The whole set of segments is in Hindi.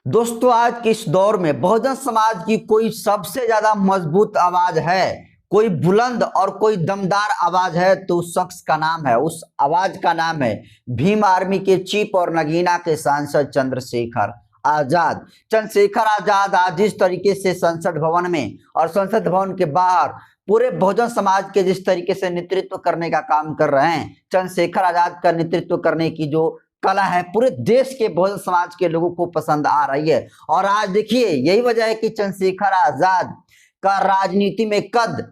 दोस्तों, आज के इस दौर में बहुजन समाज की कोई सबसे ज्यादा मजबूत आवाज है, कोई बुलंद और कोई दमदार आवाज है तो उस शख्स का नाम है, उस आवाज का नाम है भीम आर्मी के चीफ और नगीना के सांसद चंद्रशेखर आजाद। चंद्रशेखर आजाद आज जिस तरीके से संसद भवन में और संसद भवन के बाहर पूरे बहुजन समाज के जिस तरीके से नेतृत्व करने का काम कर रहे हैं, चंद्रशेखर आजाद का नेतृत्व करने की जो कला है पूरे देश के बहुजन समाज के लोगों को पसंद आ रही है। और आज देखिए यही वजह है कि चंद्रशेखर आजाद का राजनीति में कद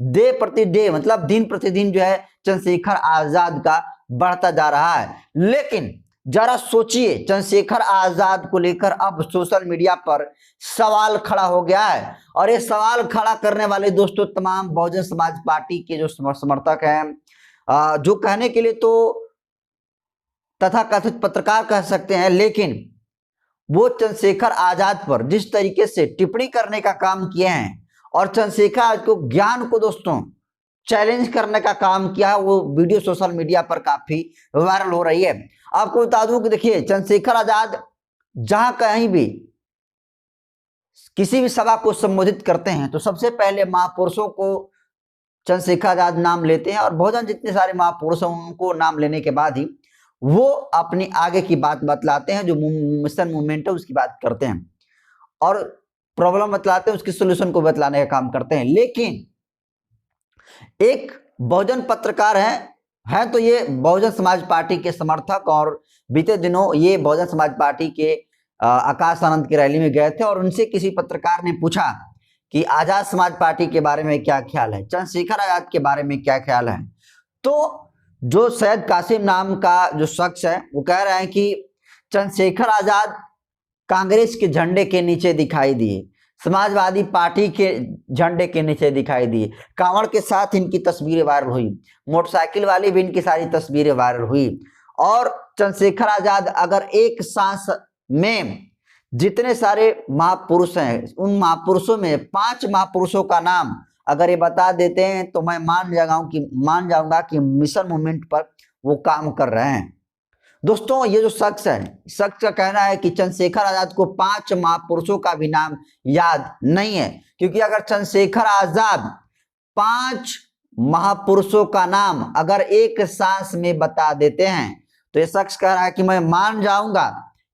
डे प्रति डे मतलब दिन प्रतिदिन जो है चंद्रशेखर आजाद का बढ़ता जा रहा है। लेकिन जरा सोचिए, चंद्रशेखर आजाद को लेकर अब सोशल मीडिया पर सवाल खड़ा हो गया है और ये सवाल खड़ा करने वाले दोस्तों तमाम बहुजन समाज पार्टी के जो समर्थक हैं, जो कहने के लिए तो तथाकथित पत्रकार कह सकते हैं, लेकिन वो चंद्रशेखर आजाद पर जिस तरीके से टिप्पणी करने का काम किए हैं और चंद्रशेखर आजाद को ज्ञान को दोस्तों चैलेंज करने का काम किया है, वो वीडियो सोशल मीडिया पर काफी वायरल हो रही है। आपको बता दूं कि देखिए चंद्रशेखर आजाद जहां कहीं भी किसी भी सभा को संबोधित करते हैं तो सबसे पहले महापुरुषों को चंद्रशेखर आजाद नाम लेते हैं और बहुजन जितने सारे महापुरुष हैं उनको नाम लेने के बाद ही वो अपनी आगे की बात बतलाते हैं, जो मिशन मूवमेंट है उसकी बात करते हैं और प्रॉब्लम बतलाते हैं, उसकी सोल्यूशन को बतलाने का काम करते हैं। लेकिन एक बहुजन पत्रकार हैं तो ये बहुजन समाज पार्टी के समर्थक और बीते दिनों ये बहुजन समाज पार्टी के आकाश आनंद की रैली में गए थे और उनसे किसी पत्रकार ने पूछा कि आजाद समाज पार्टी के बारे में क्या ख्याल है, चंद्रशेखर आजाद के बारे में क्या ख्याल है। तो जो सैयद कासिम नाम का जो शख्स है वो कह रहे हैं कि चंद्रशेखर आजाद कांग्रेस के झंडे के नीचे दिखाई दिए, समाजवादी पार्टी के झंडे के नीचे दिखाई दिए, कांवड़ के साथ इनकी तस्वीरें वायरल हुई, मोटरसाइकिल वाली भी इनकी सारी तस्वीरें वायरल हुई। और चंद्रशेखर आजाद अगर एक सांस में जितने सारे महापुरुष हैं उन महापुरुषों में 5 महापुरुषों का नाम अगर ये बता देते हैं तो मैं मान जाऊंगा कि मिशन मूवमेंट पर वो काम कर रहे हैं। दोस्तों ये जो शख्स है, शख्स का कहना है कि चंद्रशेखर आजाद को 5 महापुरुषों का भी नाम याद नहीं है, क्योंकि अगर चंद्रशेखर आजाद 5 महापुरुषों का नाम अगर एक सांस में बता देते हैं तो ये शख्स कह रहा है कि मैं मान जाऊंगा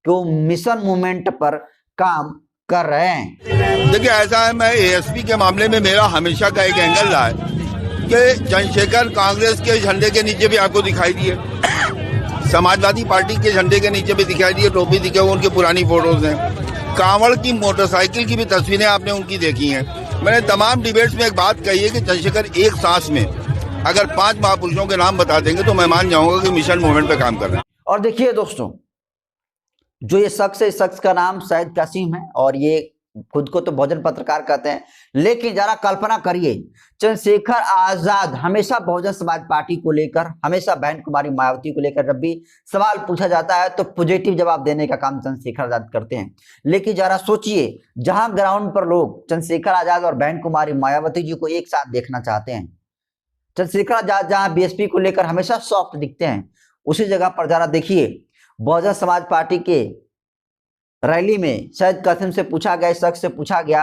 कि वो मिशन मूवमेंट पर काम कर रहे हैं। देखिए ऐसा है, मैं एएसपी के मामले में मेरा हमेशा का एक एंगल रहा है कि चंद्रशेखर कांग्रेस के झंडे के नीचे भी आपको दिखाई दिए, समाजवादी पार्टी के झंडे के नीचे भी दिखाई दिए, टोपी दिखे, उनकी पुरानी फोटोज हैं, कांवड़ की मोटरसाइकिल की भी तस्वीरें आपने उनकी देखी हैं। मैंने तमाम डिबेट्स में एक बात कही है कि चंद्रशेखर एक सांस में अगर 5 महापुरुषों के नाम बता देंगे तो मैं मान जाऊंगा कि मिशन मूवमेंट पे काम कर रहे हैं। और देखिए दोस्तों जो ये शख्स है, इस शख्स का नाम सैयद कासिम है और ये खुद को तो बहुजन पत्रकार कहते हैं, लेकिन जरा कल्पना करिए चंद्रशेखर आजाद हमेशा बहुजन समाज पार्टी को लेकर, हमेशा बहन कुमारी मायावती को लेकर जब भी सवाल पूछा जाता है तो पॉजिटिव जवाब देने का काम चंद्रशेखर आजाद करते हैं। लेकिन जरा सोचिए जहां ग्राउंड पर लोग चंद्रशेखर आजाद और बहन कुमारी मायावती जी को एक साथ देखना चाहते हैं, चंद्रशेखर आजाद जहां बीएसपी को लेकर हमेशा सॉफ्ट दिखते हैं, उसी जगह पर जरा देखिए बहुजन समाज पार्टी के रैली में सैयद कासिम से पूछा गया, शख्स से पूछा गया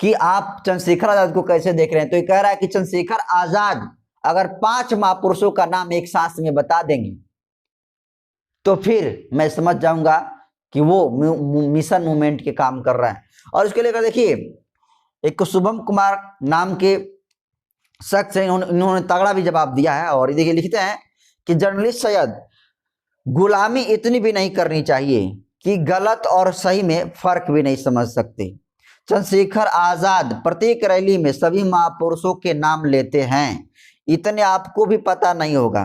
कि आप चंद्रशेखर आजाद को कैसे देख रहे हैं, तो ये कह रहा है कि चंद्रशेखर आजाद अगर 5 महापुरुषों का नाम एक सांस में बता देंगे तो फिर मैं समझ जाऊंगा कि वो मिशन मूवमेंट के काम कर रहा है। और इसके लेकर देखिए एक शुभम कुमार नाम के शख्स है, इन्होंने तगड़ा भी जवाब दिया है और देखिए लिखते हैं कि जर्नलिस्ट सैयद गुलामी इतनी भी नहीं करनी चाहिए कि गलत और सही में फर्क भी नहीं समझ सकते। चंद्रशेखर आजाद प्रत्येक रैली में सभी महापुरुषों के नाम लेते हैं, इतने आपको भी पता नहीं होगा।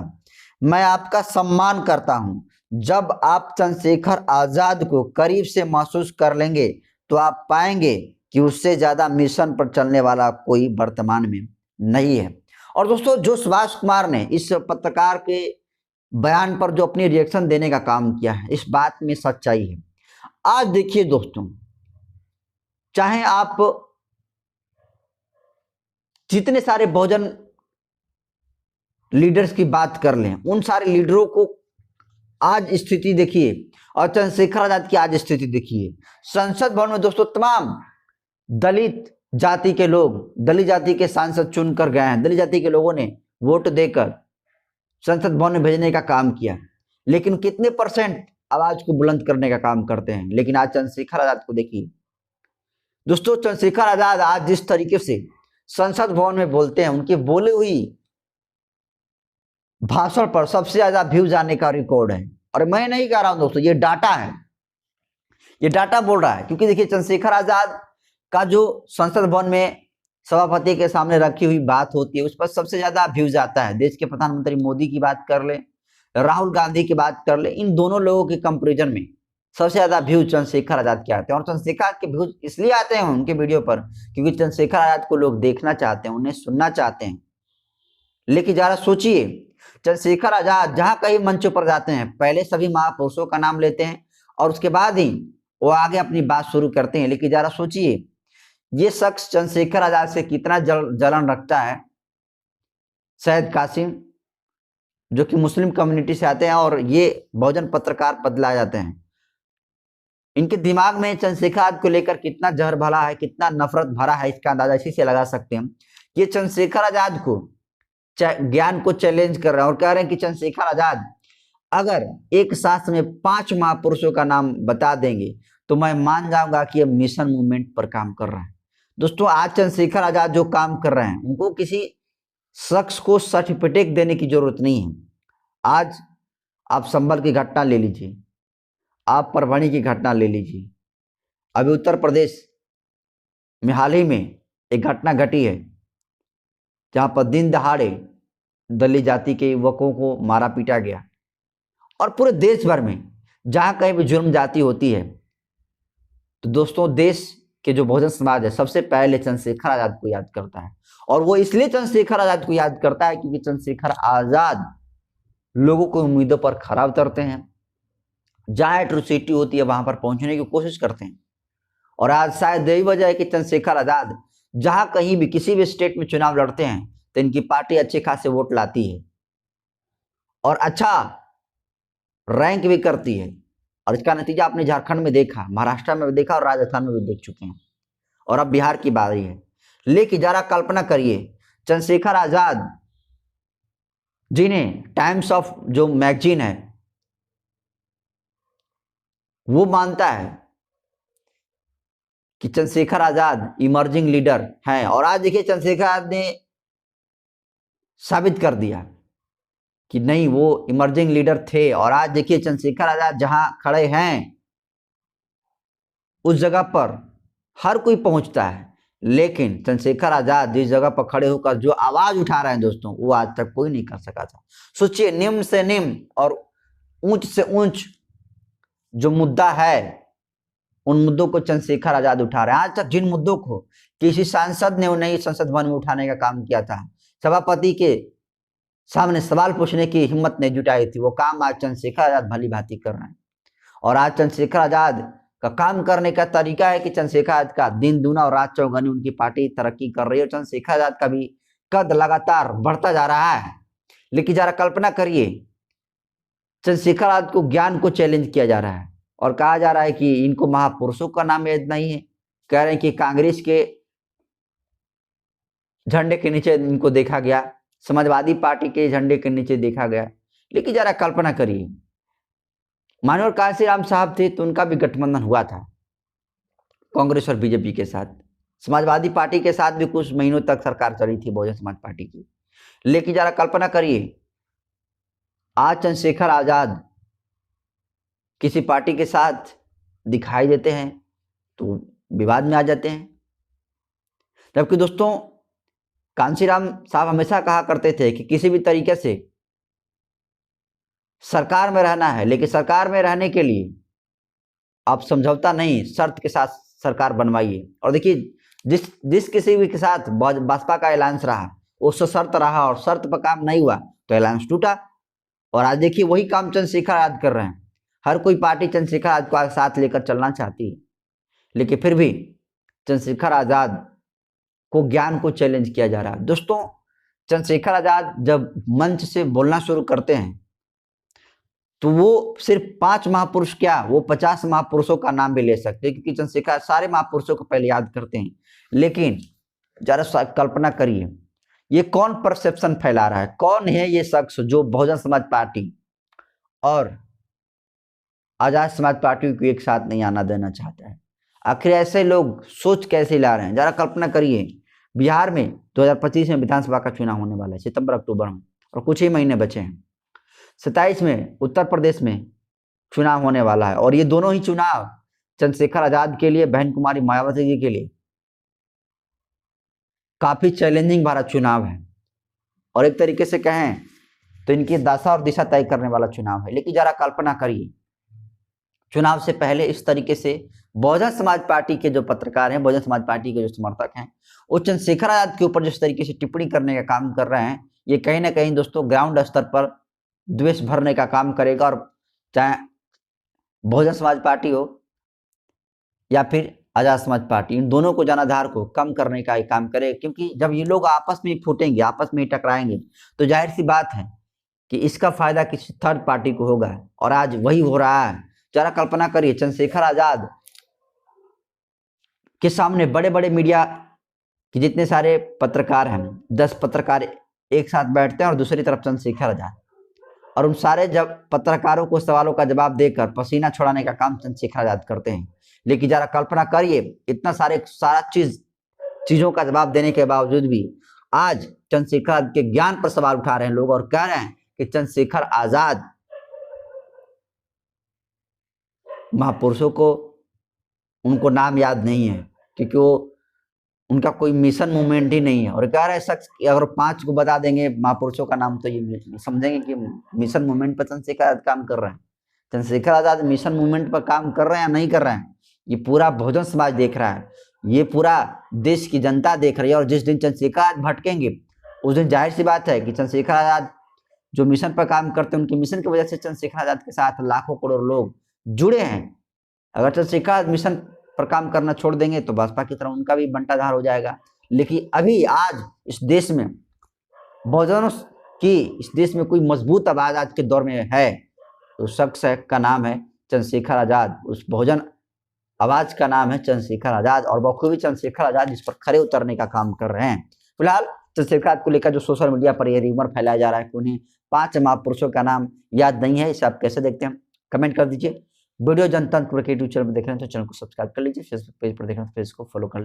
मैं आपका सम्मान करता हूं, जब आप चंद्रशेखर आजाद को करीब से महसूस कर लेंगे तो आप पाएंगे कि उससे ज्यादा मिशन पर चलने वाला कोई वर्तमान में नहीं है। और दोस्तों जो सुभाष कुमार ने इस पत्रकार के बयान पर जो अपनी रिएक्शन देने का काम किया है, इस बात में सच्चाई है। आज देखिए दोस्तों, चाहे आप जितने सारे बहुजन लीडर्स की बात कर लें, उन सारे लीडरों को आज स्थिति देखिए और चंद्रशेखर आजाद की आज स्थिति देखिए। संसद भवन में दोस्तों तमाम दलित जाति के लोग, दलित जाति के सांसद चुनकर गए हैं, दलित जाति के लोगों ने वोट देकर संसद भवन में भेजने का काम किया, लेकिन कितने परसेंट आवाज को बुलंद करने का काम करते हैं। लेकिन आज चंद्रशेखर आजाद को देखिए दोस्तों, चंद्रशेखर आजाद आज जिस तरीके से संसद भवन में बोलते हैं, उनके बोले हुई भाषण पर सबसे ज्यादा व्यूज आने का रिकॉर्ड है। और मैं नहीं कह रहा हूं दोस्तों, ये डाटा है, ये डाटा बोल रहा है। क्योंकि देखिए चंद्रशेखर आजाद का जो संसद भवन में सभापति के सामने रखी हुई बात होती है, उस पर सबसे ज्यादा व्यूज आता है। देश के प्रधानमंत्री मोदी की बात कर ले, राहुल गांधी की बात कर ले, इन दोनों लोगों के कंपैरिजन में सबसे ज्यादा व्यूज चंद्रशेखर आजाद के आते हैं। और चंद्रशेखर के व्यूज इसलिए आते हैं उनके वीडियो पर क्योंकि चंद्रशेखर आजाद को लोग देखना चाहते हैं, उन्हें सुनना चाहते हैं। लेकिन जरा सोचिए, चंद्रशेखर आजाद जहां कहीं मंचों पर जाते हैं, पहले सभी महापुरुषों का नाम लेते हैं और उसके बाद ही वो आगे अपनी बात शुरू करते हैं। लेकिन जरा सोचिए, ये शख्स चंद्रशेखर आजाद से कितना जलन रखता है। सैयद कासिम जो कि मुस्लिम कम्युनिटी से आते हैं और ये बहुजन पत्रकार पद लाए जाते हैं, इनके दिमाग में चंद्रशेखर आजाद को लेकर कितना जहर भरा है, कितना नफरत भरा है, इसका अंदाजा इसी से लगा सकते हैं। ये चंद्रशेखर आजाद को ज्ञान को चैलेंज कर रहे हैं और कह रहे हैं कि चंद्रशेखर आजाद अगर एक शास्त्र में 5 महापुरुषों का नाम बता देंगे तो मैं मान जाऊंगा कि ये मिशन मूवमेंट पर काम कर रहा है। दोस्तों आज चंद्रशेखर आजाद जो काम कर रहे हैं, उनको किसी शख्स को सर्टिफिकेट देने की जरूरत नहीं है। आज आप संभल की घटना ले लीजिए, आप परभणी की घटना ले लीजिए, अभी उत्तर प्रदेश में हाल ही में एक घटना घटी है जहां पर दिन दहाड़े दलित जाति के युवकों को मारा पीटा गया। और पूरे देश भर में जहां कहीं भी जुर्म जाति होती है तो दोस्तों देश के जो बहुजन समाज है सबसे पहले चंद्रशेखर आजाद को याद करता है। और वो इसलिए चंद्रशेखर आजाद को याद करता है क्योंकि चंद्रशेखर आजाद लोगों को उम्मीदों पर खरा उतरते हैं, जहां एट्रोसिटी होती है वहां पर पहुंचने की कोशिश करते हैं। और आज शायद यही वजह है कि चंद्रशेखर आजाद जहां कहीं भी किसी भी स्टेट में चुनाव लड़ते हैं तो इनकी पार्टी अच्छे खासे वोट लाती है और अच्छा रैंक भी करती है। और इसका नतीजा आपने झारखंड में देखा, महाराष्ट्र में भी देखा और राजस्थान में भी देख चुके हैं, और अब बिहार की बारी है। लेकिन जरा कल्पना करिए, चंद्रशेखर आजाद जिन्हें टाइम्स ऑफ जो मैगजीन है वो मानता है कि चंद्रशेखर आजाद इमर्जिंग लीडर हैं, और आज देखिए चंद्रशेखर आजाद ने साबित कर दिया कि नहीं, वो इमर्जिंग लीडर थे। और आज देखिए चंद्रशेखर आजाद जहां खड़े हैं उस जगह पर हर कोई पहुंचता है, लेकिन चंद्रशेखर आजाद जिस जगह पर खड़े होकर जो आवाज उठा रहे हैं दोस्तों, वो आज तक कोई नहीं कर सका था। सोचिए, निम्न से निम्न और ऊंच से ऊंच जो मुद्दा है, उन मुद्दों को चंद्रशेखर आजाद उठा रहे हैं। आज तक जिन मुद्दों को किसी सांसद ने उन्हें संसद भवन में उठाने का काम किया था, सभापति के सामने सवाल पूछने की हिम्मत नहीं जुटाई थी, वो काम आज चंद्रशेखर आजाद भली भांति कर रहे हैं। और आज चंद्रशेखर आजाद का काम करने का तरीका है कि चंद्रशेखर आजाद का दिन दूना और रात चौगुनी उनकी पार्टी तरक्की कर रही है। चंद्रशेखर आजाद का भी कद लगातार बढ़ता जा रहा है। लेकिन जरा कल्पना करिए, चंद्रशेखर आजाद को ज्ञान को चैलेंज किया जा रहा है और कहा जा रहा है कि इनको महापुरुषों का नाम याद नहीं है। कह रहे हैं कि कांग्रेस के झंडे के नीचे इनको देखा गया, समाजवादी पार्टी के झंडे के नीचे देखा गया। लेकिन जरा कल्पना करिए, मानवर कांशीराम साहब थे तो उनका भी गठबंधन हुआ था कांग्रेस और बीजेपी के साथ। समाजवादी पार्टी के साथ भी कुछ महीनों तक सरकार चली थी बहुजन समाज पार्टी की। लेकिन जरा कल्पना करिए, आज चंद्रशेखर आजाद किसी पार्टी के साथ दिखाई देते हैं तो विवाद में आ जाते हैं। जबकि दोस्तों कांशीराम साहब हमेशा कहा करते थे कि किसी भी तरीके से सरकार में रहना है, लेकिन सरकार में रहने के लिए आप समझौता नहीं, शर्त के साथ सरकार बनवाइए। और देखिए जिस किसी भी के साथ भाजपा का अलायंस रहा उससे शर्त रहा और शर्त पर काम नहीं हुआ तो अलायंस टूटा। और आज देखिए वही काम चंद्रशेखर आजाद कर रहे हैं। हर कोई पार्टी चंद्रशेखर आजाद को साथ लेकर चलना चाहती है, लेकिन फिर भी चंद्रशेखर आजाद को ज्ञान को चैलेंज किया जा रहा है। दोस्तों चंद्रशेखर आजाद जब मंच से बोलना शुरू करते हैं तो वो सिर्फ 5 महापुरुष क्या, वो 50 महापुरुषों का नाम भी ले सकते हैं, क्योंकि चंद्रशेखर सारे महापुरुषों को पहले याद करते हैं। लेकिन जरा कल्पना करिए, ये कौन परसेप्शन फैला रहा है, कौन है ये शख्स जो बहुजन समाज पार्टी और आजाद समाज पार्टी को एक साथ नहीं आना देना चाहता है। आखिर ऐसे लोग सोच कैसे ला रहे हैं, जरा कल्पना करिए। बिहार में 2025 में विधानसभा का चुनाव होने वाला है, सितंबर अक्टूबर में, और कुछ ही महीने बचे हैं। 27 में उत्तर प्रदेश में चुनाव होने वाला है, और ये दोनों ही चुनाव चंद्रशेखर आजाद के लिए, बहन कुमारी मायावती जी के लिए काफी चैलेंजिंग भरा चुनाव है, और एक तरीके से कहें तो इनकी दशा और दिशा तय करने वाला चुनाव है। लेकिन जरा कल्पना करिए, चुनाव से पहले इस तरीके से बहुजन समाज पार्टी के जो पत्रकार हैं, बहुजन समाज पार्टी के जो समर्थक हैं, वो चंद्रशेखर आजाद के ऊपर जिस तरीके से टिप्पणी करने का काम कर रहे हैं, ये कहीं ना कहीं दोस्तों ग्राउंड स्तर पर द्वेष भरने का काम करेगा। और चाहे बहुजन समाज पार्टी हो या फिर आजाद समाज पार्टी, इन दोनों को जनाधार को कम करने का काम करे, क्योंकि जब ये लोग आपस में फूटेंगे, आपस में टकराएंगे, तो जाहिर सी बात है कि इसका फायदा किसी थर्ड पार्टी को होगा, और आज वही हो रहा है। जरा कल्पना करिए, चंद्रशेखर आजाद के सामने बड़े बड़े मीडिया के जितने सारे पत्रकार हैं, 10 पत्रकार एक साथ बैठते हैं, और दूसरी तरफ चंद्रशेखर आजाद, और उन सारे जब पत्रकारों को सवालों का जवाब देकर पसीना छुड़ाने का काम चंद्रशेखर आजाद करते हैं। लेकिन जरा कल्पना करिए, इतना सारा चीजों का जवाब देने के बावजूद भी आज चंद्रशेखर आजाद के ज्ञान पर सवाल उठा रहे हैं लोग, और कह रहे हैं कि चंद्रशेखर आजाद महापुरुषों को उनको नाम याद नहीं है, क्योंकि वो उनका कोई मिशन मूवमेंट ही नहीं है। और कह रहे शख्स अगर 5 को बता देंगे महापुरुषों का नाम, तो ये समझेंगे कि मिशन मूवमेंट पर चंद्रशेखर आजाद काम कर रहे हैं। चंद्रशेखर आजाद मिशन मूवमेंट पर काम कर रहे हैं या नहीं कर रहे हैं, ये पूरा बहुजन समाज देख रहा है, ये पूरा देश की जनता देख रही है। और जिस दिन चंद्रशेखर आजाद भटकेंगे, उस दिन जाहिर सी बात है कि चंद्रशेखर आजाद जो मिशन पर काम करते हैं, उनके मिशन की वजह से चंद्रशेखर आजाद के साथ लाखों करोड़ लोग जुड़े हैं। अगर चंद्रशेखर आजाद मिशन पर काम करना छोड़ देंगे तो भाजपा की तरह उनका भी बंटाधार हो जाएगा। लेकिन अभी आज इस देश में बहुजनों की, इस देश में कोई मजबूत आवाज आज के दौर में है, तो शख्स का नाम है चंद्रशेखर आजाद। उस बहुजन आवाज का नाम है चंद्रशेखर आजाद, और बखूबी चंद्रशेखर आजाद इस पर खड़े उतरने का काम कर रहे हैं। फिलहाल चंद्रशेखर आजाद को लेकर जो सोशल मीडिया पर यह रूमर फैलाया जा रहा है कि उन्हें 5 महापुरुषों का नाम याद नहीं है, इसे आप कैसे देखते हैं कमेंट कर दीजिए। वीडियो जनतंत्र के यूट्यूब चैनल पर देख रहे हैं तो चैनल को सब्सक्राइब कर लीजिए, फेसबुक पेज पर देख रहे हैं तो पेज को फॉलो कर लीजिए।